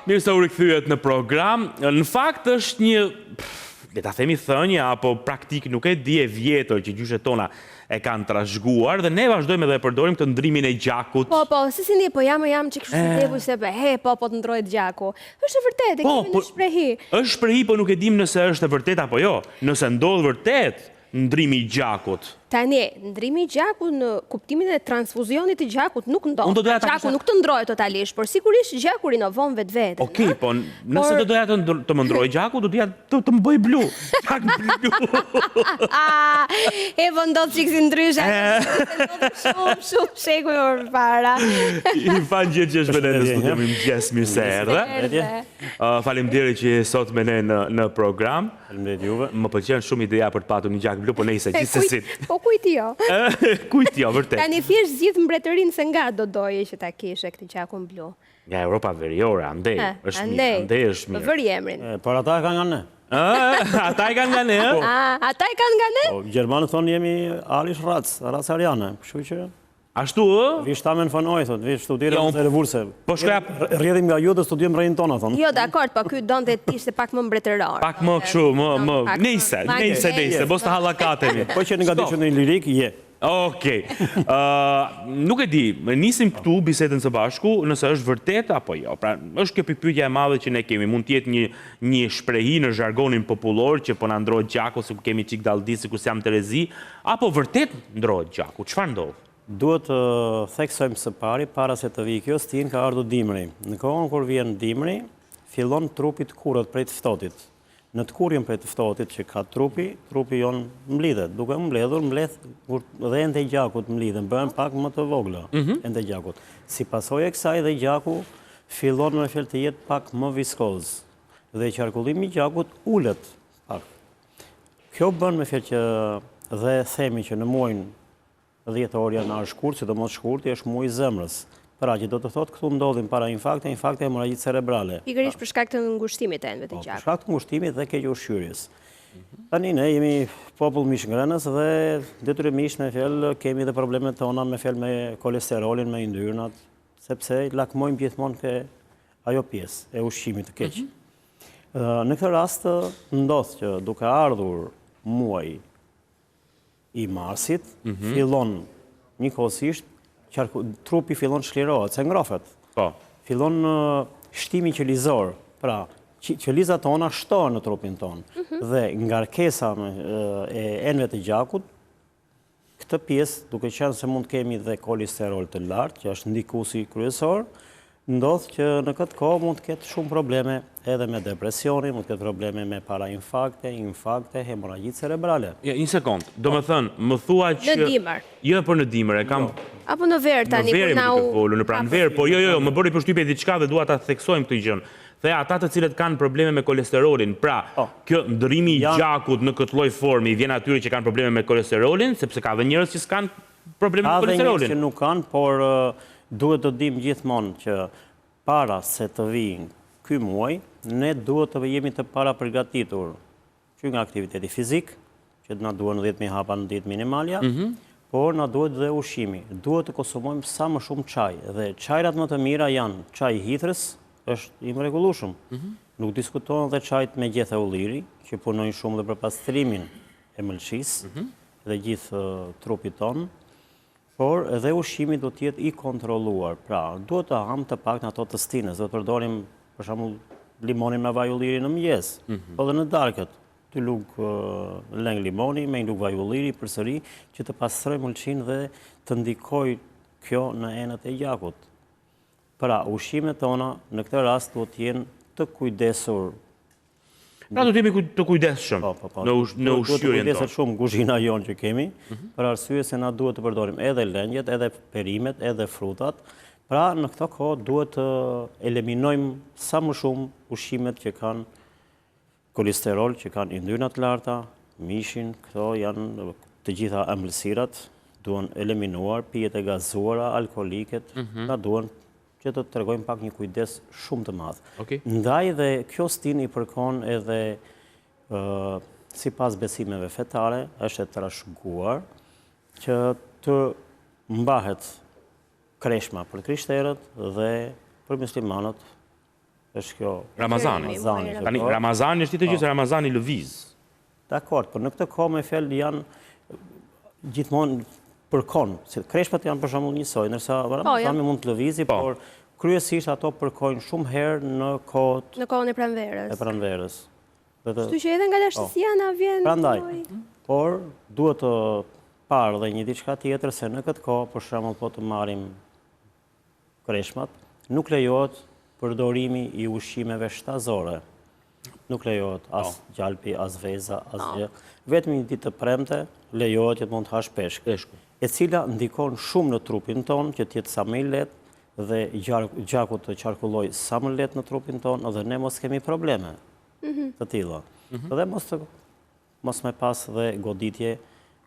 Mirë se u rikthyet në program. Në fakt është një, le ta themi thënie, apo praktik, nuk e di, e vjetër që gjyshet tona e kanë trashëguar dhe ne vazhdojmë edhe e përdorim këtë ndrimin e gjakut. Po, se si një, po jam që kështu të debu se po të ndrojt gjaku. Është e vërtet, e kemi në shprehi. Është shprehi, po nuk e dim nëse është e vërtet apo jo. Nëse ndodh vërtet ndrimi i gjakut. Tani, ndrimi i gjakut në kuptimin e transfuzionit të gjakut nuk ndodh. Gjaku nuk të ndrohet totalisht, por sigurisht gjaku rinovon vetveten. Okej, po nëse do doja të më ndroj gjaku, do doja të më bëj blu. Gjak blu. E po ndodh çik si ndryshe. Shumë shekuj më para. I fan gjithë që është me ne në studion, mëngjes, mirë se erdhe. Faleminderit që je sot me ne në program. Faleminderit juve. Më pëlqen shumë ideja për të patur një gjak blu, po nejse gjithsesi. Kujt jo? Kujt jo, vërtet. Tani thjesht zgjidh mbretërinë se nga do doje që ta kishe këtë gjakun blu. Nga Europa Veriore, andej, është mirë, andej është mirë. Vëri emrin. Por ata e kanë nga ne. Ata e kanë nga ne, ata e kanë nga ne? Gjermanët thonë jemi Alish rac ariane, kështu që ashtu vi shtamen fanoj, thot, vi studirëm në revurse. Po shkreja rrjedhim nga ju dhe studiojmë rrejnë tona, thonë. Jo, dakord, po ky donte të ishte pak më mbretëror. Pak më kështu, më nejse, bos të hallakatemi. Po që nga diçën në lirik, je. Okej. Nuk e di, nisim këtu bisedën së bashku, nëse është vërtet apo jo. Pra, është kjo pyetja e madhe që ne kemi. Mund të jetë një shprehi në zhargonin popullor që po na ndrohet gjaku, se kemi çik dalldi sikur jam Terezi, apo vërtet ndrohet gjaku? Çfarë ndodh? Duhet të theksojmë së pari, para se të vijë kjo stin, ka ardhur dimri. Në kohën kur vjen dimri, fillon trupi të kurrët prej të ftohtit. Në të kurrjen prej të ftohtit që ka trupi jon mblidhet. Duke mbledhur, mbledh dhe ende gjakut mblidhen, bëhen pak më të vogla ende gjakut. Si pasojë e kësaj dhe gjaku fillon me fjalë të jetë pak më viskoz. Dhe qarkullimi i gjakut ulet pak. Kjo bën me fjalë që dhe themi që në muajin 10 orë janë shkurt, sidomos shkurti është muaji i zemrës. Pra që do të thotë këtu ndodhin para infakte hemorragjit cerebrale. Pikërisht për shkak të ngushtimit të enëve të gjakut. Për shkak të ngushtimit dhe keq ushqyerjes. Tani ne jemi popull mishngrenës dhe detyrimisht me fjalë kemi dhe problemet tona me fjalë me kolesterolin, me yndyrnat, sepse lakmojmë gjithmonë ke ajo pjesë e ushqimit të keq. Në këtë rast ndodh që duke ardhur muaji i marsit, fillon njëkohësisht, trupi fillon shlirohet, se ngrofet. Fillon shtimi qelizor, pra qelizat tona shtohen në trupin ton. Dhe ngarkesa e enëve të gjakut, këtë pjesë, duke qenë se mund kemi dhe kolesterol të lartë, që është ndikuesi kryesor, ndodh që në këtë kohë mund të ketë shumë probleme edhe me depresioni, mund të ketë probleme me parainfakte, infakte, hemorragjit cerebrale. Ja, një sekond, do më thënë, më thua që... Në dimër. Jo, për në dimër, e kam... Apo në verë tani, kur na u... Në verë, po jo, më bëri përshtypje diçka dhe dua ta theksojmë këtë gjën. Dhe ata të cilët kanë probleme me kolesterolin, pra, kjo ndrimi i gjakut në këtë lloj forme i vjen atyre që kanë probleme me kolesterolin, sepse ka dhe njerëz që s'kan probleme me kolesterolin. Ka dhe njerëz që nuk kanë, por duhet të dim gjithmonë që para se të vijë ky muaj, ne duhet të jemi të para përgatitur që nga aktiviteti fizik, që na duhen 10.000 hapa në ditë minimalja, por na duhet dhe ushqimi. Duhet të konsumojmë sa më shumë çaj, dhe çajrat më të mira janë çaji i hithërës, është i mrekullueshëm. Nuk diskutohen dhe çajt me gjethe ulliri, që punojnë shumë dhe për pastrimin e mëlçisë dhe gjithë trupit tonë. Por edhe ushqimi do të jetë i kontrolluar. Pra, duhet të ham të paktën ato të stinës, do të përdorim për shembull limonin me vaj ulliri në mëngjes, po dhe në darkët, të lug leng limoni me një lug vaj ulliri përsëri që të pastroj mëlçin dhe të ndikoj kjo në enët e gjakut. Pra, ushqimet tona në këtë rast do të jenë të kujdesur. Pra do të jemi të kujdesshëm në ushqyerjen tonë. Duhet të kujdesur shumë kuzhina jonë që kemi, për arsye se na duhet të përdorim edhe lëngjet, edhe perimet, edhe frutat. Pra në këtë kohë duhet të eliminojmë sa më shumë ushqimet që kanë kolesterol, që kanë yndyrna të larta, mishin, këto janë të gjitha ëmbëlsirat, duhen eliminuar, pijet e gazuara, alkooliket, na duhen që të tregojmë pak një kujdes shumë të madh. Ndaj dhe kjo stin i përkon edhe sipas besimeve fetare, është e trashëguar që të mbahet kreshma për krishterët dhe për muslimanët është kjo... Ramazani. Tani, Ramazani është të gjithë Ramazani lëviz. Dakor, por në këtë kohë me fjalë janë gjithmonë përkon, se kreshpat janë për shembull njësoj, ndërsa Ramazani mund të lëvizi, por kryesisht ato përkojnë shumë herë në kohën e pranverës. E pranverës. Kështu që edhe nga lashtësia na vjen. Prandaj, por duhet të parë dhe një diçka tjetër se në këtë kohë, për shembull po të marrim kreshmat, nuk lejohet përdorimi i ushqimeve shtazore. Nuk lejohet as gjalpi, as veza, as gjë. Vetëm një ditë të premte lejohet që të mund të hash peshk, e cila ndikon shumë në trupin ton, që të jetë sa më i lehtë dhe gjaku të qarkulloj sa më lehtë në trupin ton, dhe ne mos kemi probleme të tilla. Dhe mos me pas dhe goditje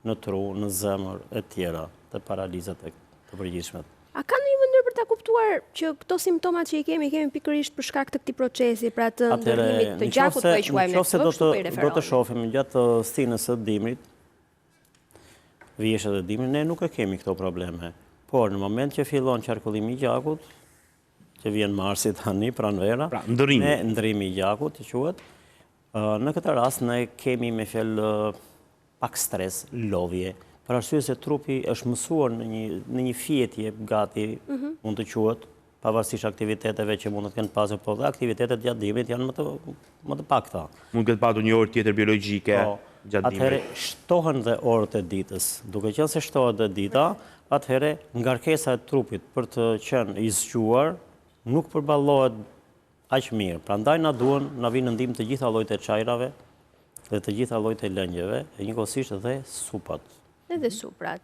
në tru, në zemër e tjera, të paralizat e të përgjithshmet. A ka një mënyrë për ta kuptuar që këto simptomat që i kemi pikërisht për shkak të këtij procesi, pra të ndërrimit të gjakut, po e quajmë ne, do të shohim gjatë stinës së dimrit, vjeshtë e dimrit, ne nuk e kemi këto probleme. Por në moment që fillon qarkullimi i gjakut, që vjen marsi tani pranvera, ndërrimi i gjakut të quhet, në këtë rast ne kemi me fjalë pak stres, lodhje, për arsye se trupi është mësuar në një fjetje gati, mund të quhet, pavarësisht aktiviteteve që mund të kenë pasur, po dhe aktivitetet gjatë dimrit janë më të pakta. Mund këtë patur një orë tjetër biologjike gjatë dimrit. Atëherë shtohen dhe orët e ditës. Duke qenë se shtohet dhe dita, atëherë ngarkesa e trupit për të qenë i zgjuar nuk përballohet aq mirë. Prandaj na duhen, na vinë ndihmë të gjitha llojet e çajrave dhe të gjitha llojet e lëngjeve, e njëkohësisht dhe supat. Edhe suprat.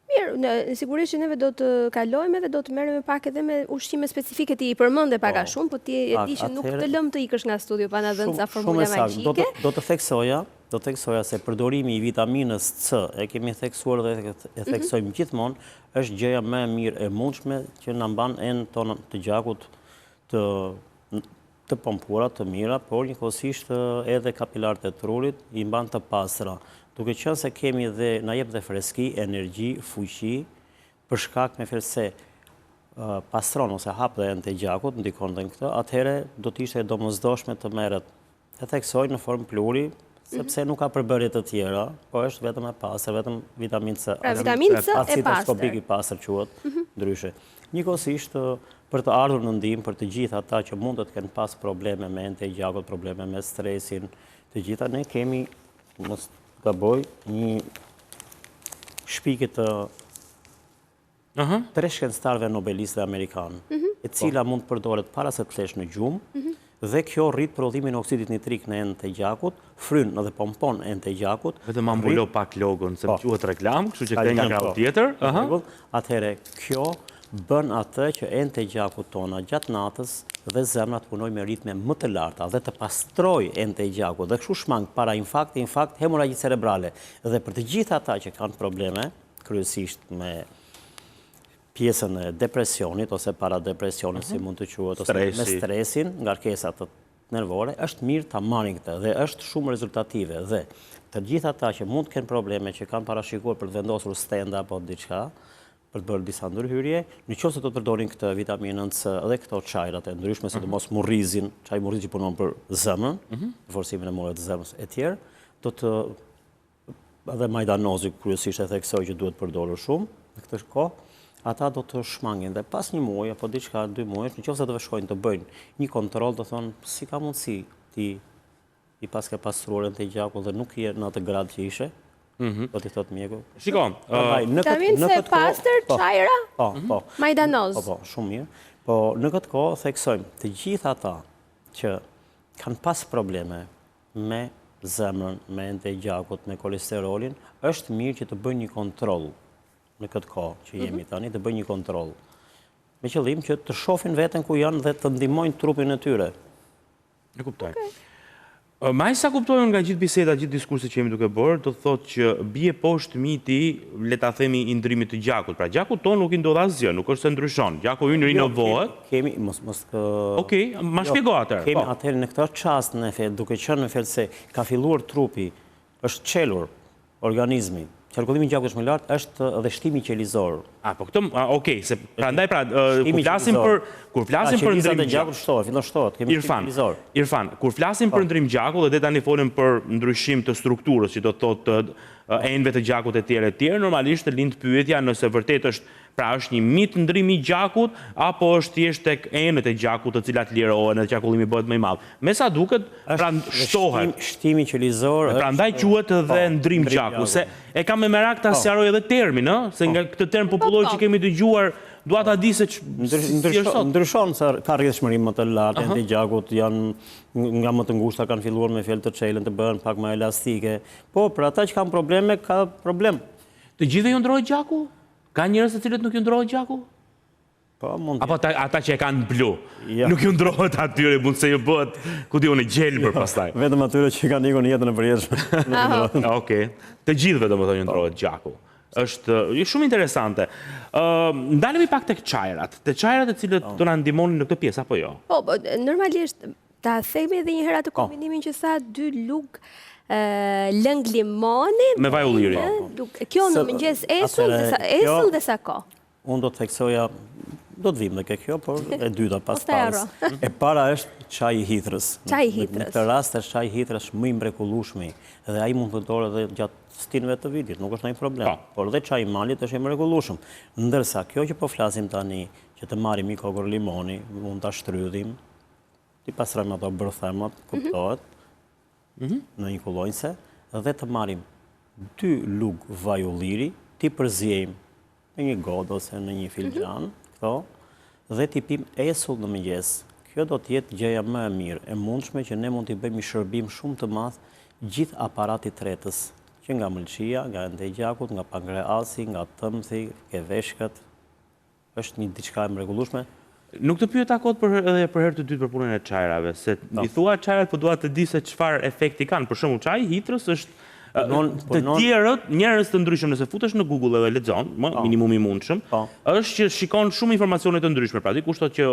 Mirë, sigurisht që neve do të kalojmë dhe do të merrem pak edhe me ushqime specifike, ti i përmend pak a shumë, po ti e di që nuk të lëm të ikësh nga studio pa na dhënë ca formula magjike. Do të theksoja se përdorimi i vitaminës C, e kemi theksuar dhe e theksojmë gjithmonë, është gjëja më e mirë e mundshme që na mban enën tonë të gjakut të pompuara, të mira, por njëkohësisht edhe kapilarët e trurit i mban të pastra. Duke qenë se kemi dhe na jep dhe freski, energji, fuqi, për shkak me fjalë se pastron ose hap dhe enë të gjakut, ndikon dhe në këtë, atëherë do të ishte domosdoshme të merret e theksoj në formë pluri, sepse nuk ka përbërje të tjera, po është vetëm e pastër, vetëm vitaminë C. Pra vitaminë C e acid pastër. Askorbik i pastër quhet, ndryshe. Njëkohësisht për të ardhur në ndihmë për të gjithë ata që mund të kenë pas probleme me enë të gjakut, probleme me stresin, të gjitha ne kemi gaboj një shpikje të 3 shkencëtarëve nobelistë amerikanë, e cila mund të përdoret para se të flesh në gjumë, dhe kjo rrit prodhimin e oksidit nitrik në enë të gjakut, fryn dhe pompon enë të gjakut. Vetëm ma mbulo pak logon, se më quhet reklam, kështu që ka një grau tjetër. Atëherë, kjo bën atë që enë të gjakut tona gjatë natës dhe zemra të punoj me ritme më të larta dhe të pastroj enë të gjakut dhe kështu shmang para infarkt, hemoragji cerebrale. Dhe për të gjithë ata që kanë probleme, kryesisht me pjesën e depresionit ose para depresionit, si mund të quhet, ose me stresin, ngarkesat nervore, është mirë ta marrin këtë dhe është shumë rezultative. Dhe të gjithë ata që mund të kenë probleme, që kanë parashikuar për të vendosur stenda apo diçka, për të bërë disa ndërhyrje, në qoftë se do të përdorin këtë vitaminën C dhe këto çajrat e ndryshme, sidomos murrizin, çaj murrizi që punon për zemrën, forcimin e moreve të zemrës e tjerë, do të edhe majdanozi kryesisht e theksoj që duhet përdorur shumë në këtë kohë, ata do të shmangin dhe pas një muaj apo diçka 2 muaj, në qoftë se do të shkojnë të bëjnë një kontroll, do thonë si ka mundësi ti pas ke pastruar të gjakut dhe nuk je në atë grad që ishe. Do t'i thot mjeku. Shikon. Vitamin C pastër, çajra? Po. Majdanoz. Po, shumë mirë. Po, në këtë kohë theksojmë të gjithë ata që kanë pas probleme me zemrën, me enë të gjakut, me kolesterolin, është mirë që të bëjnë një kontroll në këtë kohë që jemi tani, të bëjnë një kontroll. Me qëllim që të shohin veten ku janë dhe të ndihmojnë trupin e tyre. E kuptoj. Ma sa kuptojnë nga gjithë biseda, gjithë diskurset që jemi duke bërë, do të thotë që bie poshtë miti, le ta themi, i ndryrimit të gjakut. Pra gjakut tonë nuk i ndodh asgjë, nuk është se ndryshon. Gjaku ynë rinovohet. Kemi Okej, ma shpjego atëherë. Kemi atëherë në këtë çast në fakt, duke qenë në fakt se ka filluar trupi, është çelur organizmi. Qarkullimi i gjakut është më lart, është edhe shtimi qelizor. Po këto, okej, se prandaj kur flasim për ndrim gjakut, Irfan, kur flasim për ndrim gjakut dhe tani folim për ndryshim të strukturës, që do të thotë enëve të gjakut e tjerë, normalisht të lind pyetja nëse vërtet është një mit ndrimi i gjakut, apo është thjesht tek enët e gjakut të cilat lirohen dhe gjakullimi bëhet më i madh. Me sa duket, shtohet. Shtimi qelizor. Prandaj quhet edhe ndrim gjaku, se e kam me merak ta sqaroj edhe termin, se nga këtë term popullor që kemi dëgjuar, dua ta di se ndryshon se ka rrjedhshmëri më të lartë, enët e gjakut janë nga më të ngushta kanë filluar me fjalë të çelën të bëhen pak më elastike. Po, për ata që kanë probleme, ka problem. Të gjithëve ju ndrohet gjaku? Ka njerëz të cilët nuk ju ndrohet gjaku? Po, mund. Apo ata që e kanë blu, nuk ju ndrohet atyre, mund se ju bëhet, ku diun, e gjelbër pastaj. Vetëm atyre që kanë ikur në jetën e përjetshme. Okej. Të gjithëve domethënë ju ndrohet gjaku. Është shumë interesante. Ndalemi pak tek çajrat. Te çajrat e cilët do na ndihmonin në këtë pjesë apo jo? Po, normalisht ta themi edhe një herë atë kombinimin që sa 2 lugë lëng limoni me vaj ulliri. Kjo në mëngjes esull dhe sa ko? Unë do të theksoja, do të vim dhe kjo, por e dyta pas pas. E para është çaj i hithërës. Në këtë rast është çaj i hithërës më i mrekullueshmi dhe ai mund të përdorë edhe gjatë stinëve të vitit, nuk është ndonjë problem. Por edhe çaji i malit është i mrekullueshëm. Ndërsa kjo që po flasim tani, që të marrim një kokër limoni, mund ta shtrydhim, ti pastrojmë ato bërthemat, kuptohet, në një kullonjse, dhe të marim 2 lugë vaj ulliri, ti përzjejmë në një godë ose në një filxhan, dhe ti pim esull në mëngjes. Kjo do t'jetë gjëja më e mirë, e mundshme që ne mund t'i bëjmë një shërbim shumë të madh gjithë aparatit tretës, që nga mëlçia, nga enët e gjakut, nga pankreasi, nga tëmthi, ke veshkët, është një diçka e mrekullueshme. Nuk të pyet akot edhe për herë të dytë për punën e çajrave, se i thua çajrat, po dua të di se çfarë efekti kanë. Për shembull, çaji i hithërës është të tjerët, njerëz të ndryshëm, nëse futesh në Google edhe lexon, minimum i mundshëm, është që shikon shumë informacione të ndryshme. Pra dikush thotë që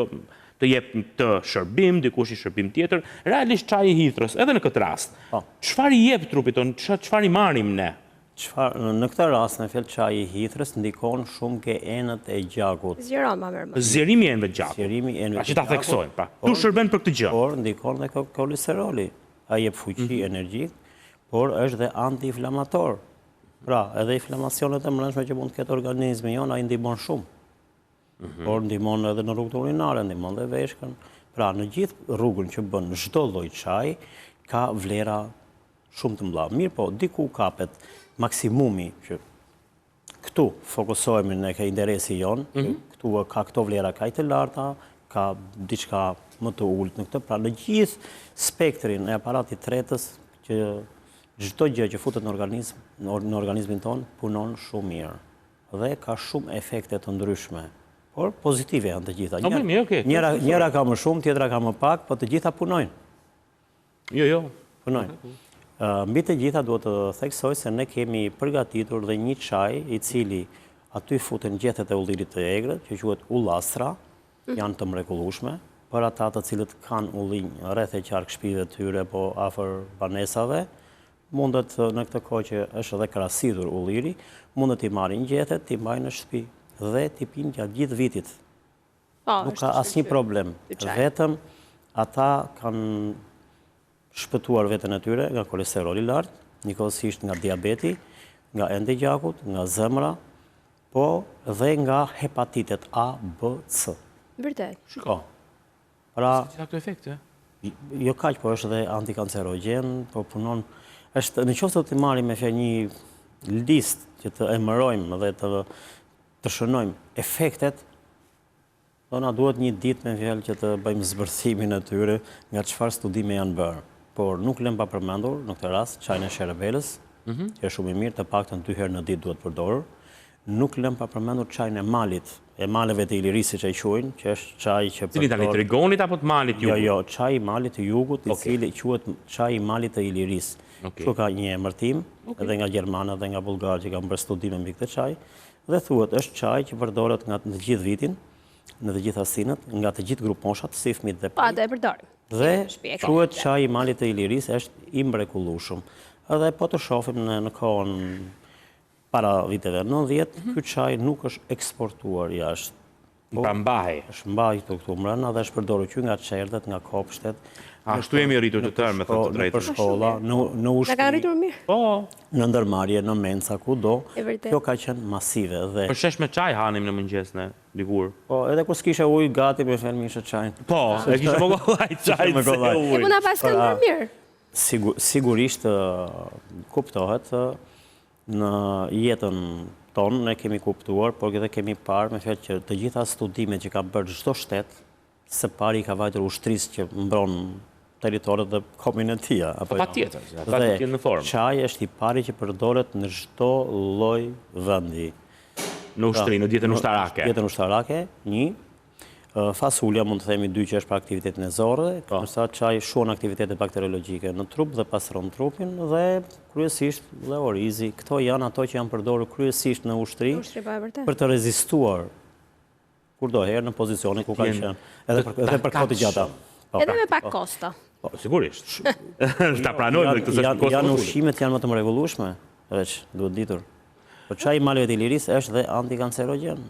të jep të shërbim, dikush i shërbim tjetër. Realisht çaji i hithërës, edhe në këtë rast, çfarë i jep trupit tonë, çfarë i marrim ne? Në këtë rast, në fjalë çaji i hithërës ndikon shumë ke enët e gjakut. Zgjerimi i enëve të gjakut. Që ta theksojmë, pra. Tu shërben për këtë gjë. Por ndikon dhe kolesteroli. Ai jep fuqi, energji, por është dhe anti-inflamator. Pra, edhe inflamacionet e mbrëmshme që mund të ketë organizmi jon, ai ndihmon shumë. Por ndihmon edhe në rrugën urinare, ndihmon dhe veshkën. Pra, në gjithë rrugën që bën çdo lloj çaji ka vlera shumë të mëdha. Mirë, po diku kapet maksimumi që këtu fokusohemi në ke interesi jonë, këtu ka këto vlera kaq të larta, ka diçka më të ulët në këtë, pra në gjithë spektrin e aparatit tretës që çdo gjë që futet në organizmin ton punon shumë mirë dhe ka shumë efekte të ndryshme, por pozitive janë të gjitha. Njëra ka më shumë, tjetra ka më pak, po të gjitha punojnë. Jo. Punojnë. Mbi të gjitha duhet të theksoj se ne kemi përgatitur dhe një çaj i cili aty futen gjethet e ullirit të egrët, që quhet ullastra, janë të mrekullueshme, për ata të cilët kanë ullinj rreth e qark shtëpive të tyre, po afër banesave, mundet në këtë kohë që është edhe krahasitur ulliri, mundet t'i marrin gjethet, t'i mbajnë në shtëpi dhe t'i pinë gjatë gjithë vitit. Nuk ka asnjë problem. Vetëm ata kanë shpëtuar veten e tyre nga kolesteroli i lartë, njëkohësisht nga diabeti, nga enët e gjakut, nga zemra, po dhe nga hepatitet A, B, C. Vërtet. Shiko. Pra, si ka këto efekte? Jo kaq, po është edhe antikancerogen, po punon. Është nëse të marrim me një listë që të emërojmë dhe të shënojmë efektet, do na duhet një ditë me fjalë që të bëjmë zbërthimin e tyre nga çfarë studime janë bërë. Por nuk lëm pa përmendur në këtë rast çajin e sherebelës, që është shumë i mirë, të paktën 2 herë në ditë duhet përdorur. Nuk lëm pa përmendur çajin e malit, e maleve të Ilirisë siç e quajnë, që është çaj që Cili tani tregonit apo të malit jugut? Jo, çaji i malit të jugut, i cili quhet çaji i malit të Ilirisë. Kështu ka një emërtim, edhe nga gjermanët dhe nga bullgarët që kanë bërë studime mbi këtë çaj, dhe thuhet është çaj që përdoret nga të gjithë vitin, në të gjitha sinët, nga të gjithë grup moshat, si fëmijët dhe Pa, do e përdorim. Dhe quhet çaji i malit të Ilirisë, është i mrekullueshëm. Edhe po të shohim në kohën para viteve 90, ky çaj nuk është eksportuar jashtë. Pra mbahej. Është mbajtur këtu mbrana dhe është përdorur që nga çerdhet, nga kopshtet. Ashtu jemi rritur të tërë, me thënë të drejtën. Për shkolla, në Na kanë rritur mirë. Po. në ndërmarrje, në mensa, kudo. E vërtet. Kjo ka qenë masive dhe Për shesh me çaj hanim në mëngjes ne, dikur. po edhe kur s'kishe ujë gati me fjalë mishe çajin. Po, e kishte më kollaj çaj. Me kollaj. E po na pas kanë bërë mirë. Sigurisht kuptohet në jetën tonë ne kemi kuptuar, por edhe kemi parë me fjalë që të gjitha studimet që ka bërë çdo shtet, së pari ka vajtur ushtrisë që mbron territoret dhe kombin e tij apo jo. Patjetër, ata të jenë në formë. Çaji është i pari që përdoret në çdo lloj vendi. Në ushtri, në dietën ushtarake. Dietën ushtarake, 1. Fasulja mund të themi 2 që është për aktivitetin e zorrëve, ndërsa çaji shon aktivitete bakteriologjike në trup dhe pastron trupin dhe kryesisht dhe orizi. Këto janë ato që janë përdorur kryesisht në ushtri për të rezistuar kurdoherë në pozicionin ku kanë qenë, edhe për kohë të gjata. Edhe me pak kosta. Po, sigurisht. Ta pranojmë këtë se kosto. Janë ushqimet janë më të mrekullueshme, veç duhet ditur. Por çaji i maleve të Ilirisë është dhe antikancerogen.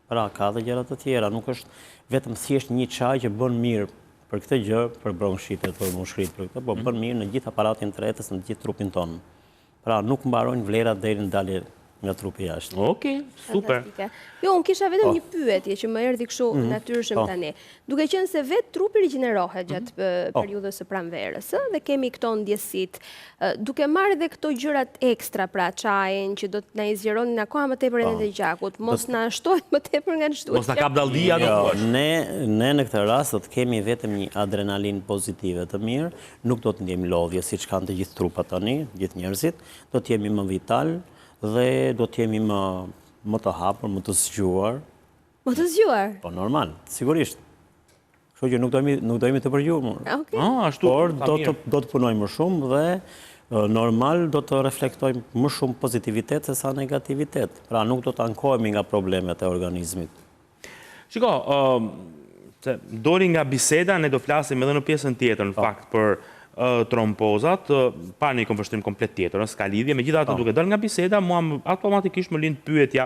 Pra, ka dhe gjëra të tjera, nuk është vetëm thjesht një çaj që bën mirë për këtë gjë, për bronkitet, për mushkrit, për këtë, po bën mirë në gjithë aparatin të retës, në gjithë trupin tonë. Pra, nuk mbarojnë vlerat deri në dalje nga trupi jashtë. Okej, super. Jo, unë kisha vetëm një pyetje që më erdhi kështu natyrshëm tani. Duke qenë se vetë trupi rigjenerohet gjatë periudhës së pranverës, dhe kemi këto ndjesitë, duke marrë edhe këto gjërat ekstra, pra çajin që do të na i zgjeronin akoma më tepër edhe të gjakut, mos na shtohet më tepër nga shtuesja. Mos na kap dalldia do. Ne në këtë rast do të kemi vetëm një adrenalin pozitive të mirë, nuk do të ndjejmë lodhje siç kanë të gjithë trupat tani, gjithë njerëzit, do të jemi më vital dhe do të jemi më të hapur, më të zgjuar. Më të zgjuar? Po, normal, sigurisht. Kështu që nuk do jemi të përgjumur. Ashtu. Por do të punojmë më shumë dhe normal do të reflektojmë më shumë pozitivitet se sa negativitet. Pra nuk do të ankohemi nga problemet e organizmit. Shiko, doli nga biseda, ne do flasim edhe në pjesën tjetër, në fakt, për trompozat, pa një konvështrim komplet tjetër, s'ka lidhje, me gjitha ato duke dal nga biseda, mua automatikisht më lind pyetja,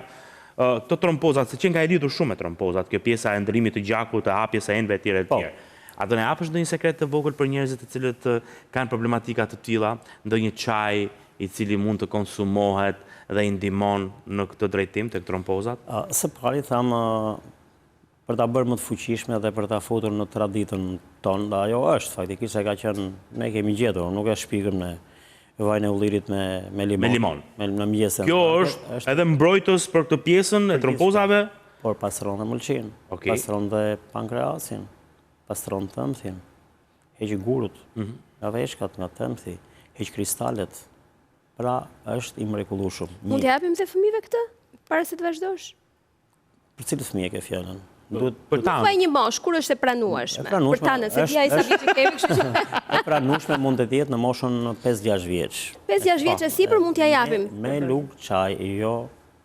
këto trompozat, se që nga e lidhur shumë me trompozat, kjo pjesa e ndërimit të gjakut, të hapjes e enve etjere etjere. A do ne hapësh ndonjë sekret të vogël për njerëzit të cilët kanë problematika të tilla, ndonjë çaj i cili mund të konsumohet dhe i ndihmon në këtë drejtim tek trompozat? Së pari thamë për ta bërë më të fuqishme dhe për ta futur në traditën tonë, dhe ajo është, faktikisht e ka qenë, ne kemi gjetur, nuk e shpikëm ne vajin e ullirit me limon. Me limon. Në mëngjesën. Kjo është edhe mbrojtës për këtë pjesën e trompozave? Por pastron dhe mëlçin, pastron dhe pankreasin, pastron tëmthin, heq gurut, nga veshkat, nga tëmthi, heq kristalet. Pra, është i mrekullueshëm. Mund t'i japim se fëmijëve këtë, para se të vazhdosh? Për cilë fëmijë ke fjalën? Për ta. Po një mosh, kur është e pranueshme? Për ta, se dia i sa vjeç kemi, kështu që. E pranueshme mund të jetë në moshën 5-6 vjeç. 5-6 vjeç e sipër mund t'ja japim. Me lugë çaj, jo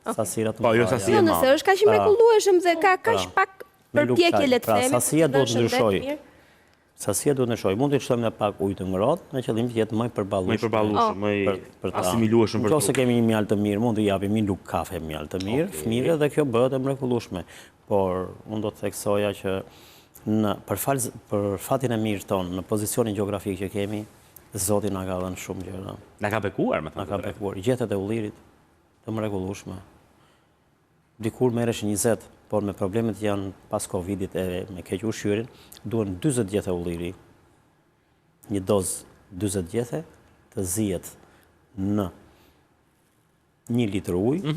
sasirat më. Po, jo sasirat. Jo, nëse është kaq i mrekullueshëm dhe ka kaq pak përpjekje, le të themi. Pra, sasia duhet të ndryshojë. Sasia duhet të ndryshojë. Mund të shtojmë me pak ujë të ngrohtë, në qëllim të jetë më i përballueshëm. Më i përballueshëm, më asimilueshëm për. Nëse kemi një mjalë të mirë, mund të japim një lugë kafe mjalë të mirë fëmijëve dhe kjo bëhet e mrekullueshme. Por unë do të theksoja që për fatin e mirë tonë, në pozicionin gjeografik që kemi, Zoti na ka dhënë shumë gjëra. Na ka bekuar, me thënë. Na ka bekuar. Gjethet e ullirit të mrekullueshme. Dikur merresh 20, por me problemet janë pas Covidit e me keq ushqyerjen, duhen 40 gjethe ulliri. Një dozë 40 gjethe të zihet në 1 litër ujë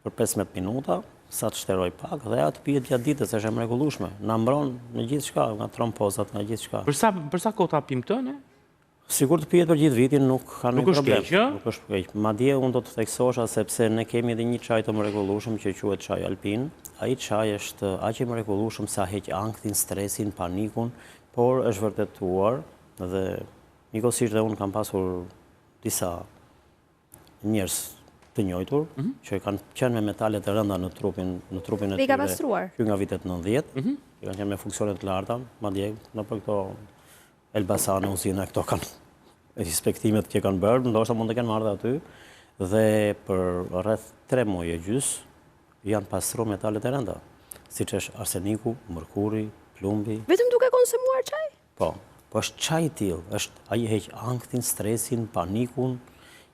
për 15 minuta, sa të shteroj pak dhe atë pijet gjatë ditës, është e mrekullueshme. Na mbron në gjithçka, nga trompozat, nga gjithçka. Për sa kohë ta pim këtë, ne? Sigur të pijet për gjithë vitin, nuk ka një problem. Nuk është keq. Madje unë do të theksosha sepse ne kemi edhe një çaj të mrekullueshëm që quhet çaj alpin. Ai çaj është aq i mrekullueshëm sa heq anktin, stresin, panikun, por është vërtetuar dhe njëkohësisht dhe unë kam pasur disa njerëz të njëjtur, që kanë qenë me metale të rënda në trupin e tyre. Dhe i ka pastruar. Që nga vitet 90, kanë qenë me funksione të larta, madje nëpër këto Elbasane, Uzina, këto kanë inspektimet që kanë bërë, ndoshta mund të kenë marrë aty, dhe për rreth 3 muaj e gjys janë pastruar metalet e rënda, siç është arseniku, mërkuri, plumbi. Vetëm duke konsumuar çaj? Po është çaj i tillë, ai heq anktin, stresin, panikun,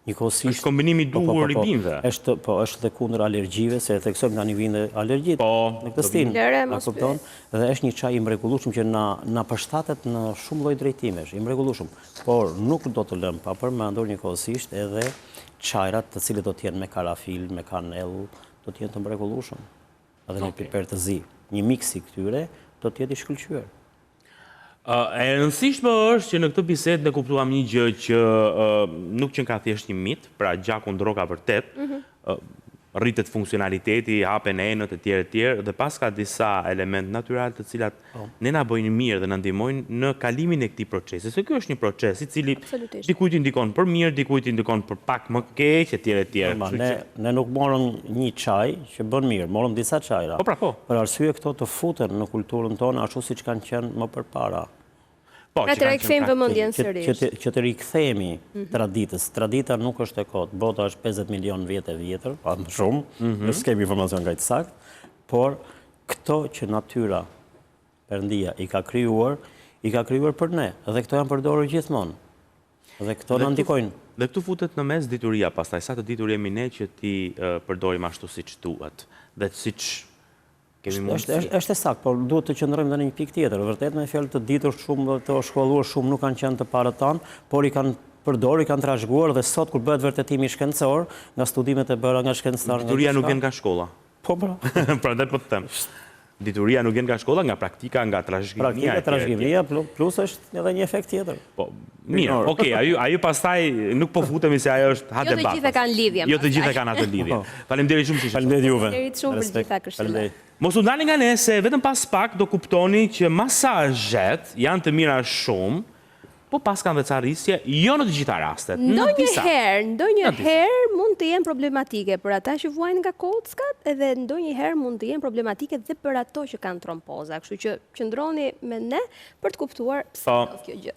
njëkohësisht. Është kombinimi i duhur i bimëve. Është dhe kundër alergjive, se e theksojmë tani vinë alergjitë. Po, në këtë stil. A kupton? Dhe është një çaj i mrekullueshëm që na përshtatet në shumë lloj drejtimesh, i mrekullueshëm. Por nuk do të lëm pa përmendur njëkohësisht edhe çajrat të cilët do të jenë me karafil, me kanell, do të jenë të mrekullueshëm. Edhe në piper të zi. Një mix i këtyre do të jetë i shkëlqyer. E rëndësishme është që në këtë bisedë ne kuptuam një gjë që nuk që ka thjesht një mit, pra gjaku ndroka vërtet, rritet funksionaliteti, hapen enët e tjerë, dhe pas ka disa element natyral të cilat ne na bëjnë mirë dhe na ndihmojnë në kalimin e këtij procesi. Se ky është një proces i cili dikujt i ndikon për mirë, dikujt i ndikon për pak më keq, etj. Ne nuk morëm një çaj që bën mirë, morëm disa çajra. Po pra po. Për arsye këto të futen në kulturën tonë ashtu siç kanë qenë më përpara. Pra të rikthejmë vëmendjen sërish. Që të rikthehemi traditës. Tradita nuk është e kot. Bota është 50 milion vjet e vjetër, pa më shumë, nuk kemi informacion nga i saktë, por këto që natyra, Perëndia i ka krijuar për ne, dhe këto janë përdorur gjithmonë. Dhe këto na ndikojnë. Dhe këtu futet në mes dituria pastaj, sa të ditur jemi ne që ti përdorim ashtu siç duhet. Dhe siç është e saktë, por duhet të qëndrojmë edhe në një pikë tjetër. Vërtet me fjalë të ditur shumë dhe të shkolluar shumë nuk kanë qenë të parët tanë, por i kanë përdorur, i kanë trashëguar dhe sot kur bëhet vërtetimi shkencor, nga studimet e bëra nga shkencëtarë. Dituria nuk vjen nga shkolla. Po bra. Prandaj po të them. Dituria nuk vjen nga shkolla, nga praktika, nga trashëgimia. Trashëgimia plus është edhe një efekt tjetër. Po, mirë, okay, ajo pastaj nuk po futemi se ajo është ha debat. Jo të gjithë kanë lidhje. Jo të gjithë kanë atë lidhje. Faleminderit shumë që Faleminderit juve. Faleminderit shumë për gjitha këshillat. Mos u ndani nga ne se vetëm pas pak do kuptoni që masazhet janë të mira shumë, po pas kanë dhe ca rrisje, jo në të gjitha rastet. Ndonjëherë mund të jenë problematike për ata që vuajnë nga kockat, edhe ndonjëherë mund të jenë problematike dhe për ato që kanë trompoza, kështu që qëndroni me ne për të kuptuar pse ndodh kjo gjë.